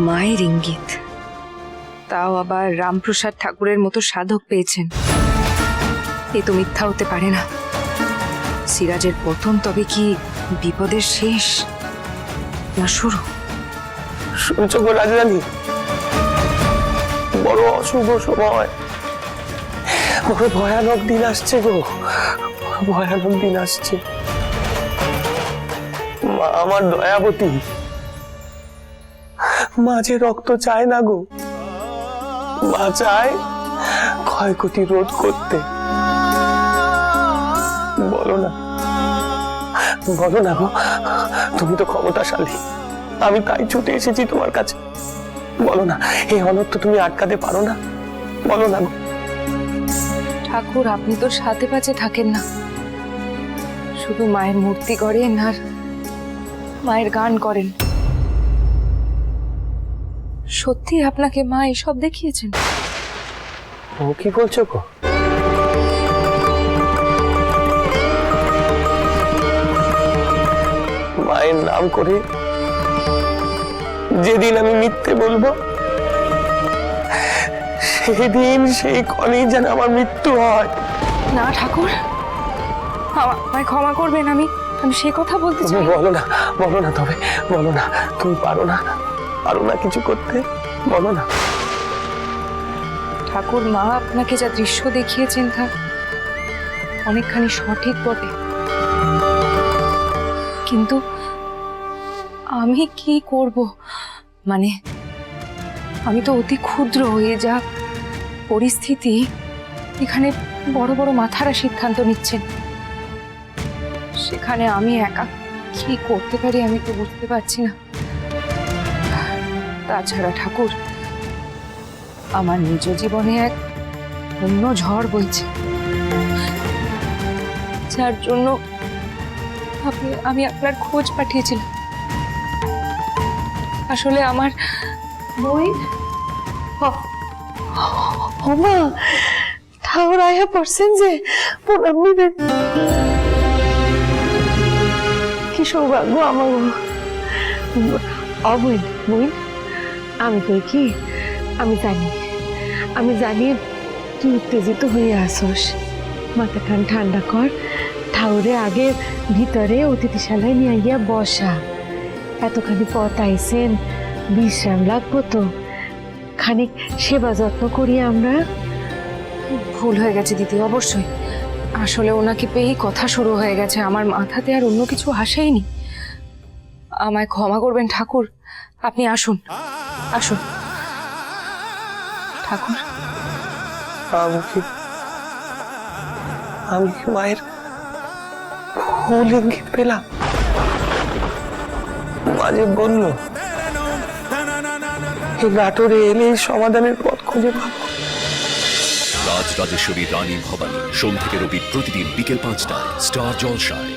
মায়ের ইঙ্গিত, তাও আবার রামপ্রসাদ ঠাকুরের মতো সাধক পেয়েছেন, এ তো মিথ্যা হতে পারে না। সিরাজের পতন তবে কি বিপদের শেষ না শুরু? শুনছো গো রাজরানী, বড় অশুভ সময়, বড় ভয়ানক দিন আসছে গো, ভয়ানক দিন আসছে। মা আমার দয়াবতী, মা যে রক্ত চায় না গো, মা চায় ক্ষয়ক্ষতি রোধ করতে। বলো না, বলো না গো, তুমি তো ক্ষমতাশালী, আমি তাই ছুটে এসেছি তোমার কাছে। বলো না, এই অনর্থ তুমি আটকাতে পারো না? বলো না গো। ঠাকুর, আপনি তো সাথে পাচে থাকেন না, শুধু মায়ের মূর্তি গড়েন আর মায়ের গান করেন। সত্যি আপনাকে মা এসব দেখিয়েছেন? ও কি বলছো গো? মায়ের নাম করে যেদিন আমি মিথ্যে বলবো, সেদিন সেই ক্ষণেই যেন আমার মৃত্যু হয়। না ঠাকুর, আমায় ক্ষমা করবেন, আমি সে কথা বলতে চাই। বলো না, বলো না, তবে বলো না, তুমি পারো না, পারো না কিছু করতে? বলো না। ঠাকুর, মা আপনাকে যা দৃশ্য দেখিয়েছেন তা অনেকখানি সঠিক বটে, কিন্তু আমি কি করব? মানে আমি তো অতি ক্ষুদ্র হয়ে, যা পরিস্থিতি এখানে বড় বড় মাথারা সিদ্ধান্ত নিচ্ছেন, সেখানে আমি একা কি করতে পারি আমি তো বুঝতে পারছি না। তাছাড়া ঠাকুর, আমার নিজ জীবনে এক অন্য ঝড় বইছে, যার জন্য আমি আপনার খোঁজ পাঠিয়েছিলাম। আসলে আমার বই মা ঠাকুর আয়া পড়ছেন যে প্রণাম নিবেন। কি সৌভাগ্য আমার। অবৈন বইন, আমি কই কি, আমি জানি তুই উত্তেজিত হয়ে আসস। মাথা কান ঠান্ডা কর, ঠাউরে আগে ভিতরে অতিথিশালায় নিয়ে গিয়া বসা। এতখানি পথ আইসেন, বিশ্রাম লাগবো তো, খানিক সেবা যত্ন করি আমরা। ভুল হয়ে গেছে দিদি, অবশ্যই। আসলে ওনাকে পেয়েই কথা শুরু হয়ে গেছে, আমার মাথাতে আর অন্য কিছু আসেইনি। আমায় ক্ষমা করবেন ঠাকুর, আপনি আসুন আসুন। ঠাকুর, আমি কি মায়ের ভুল ইঙ্গিত পেলাম? মা যে বললো এই নাটোরে এলে সমাধানের পথ খুঁজে পাবো। রাজরাজেশ্বরী রানী ভবানী, সোম থেকে রবি প্রতিদিন বিকেল 5টায় স্টার জলসায়।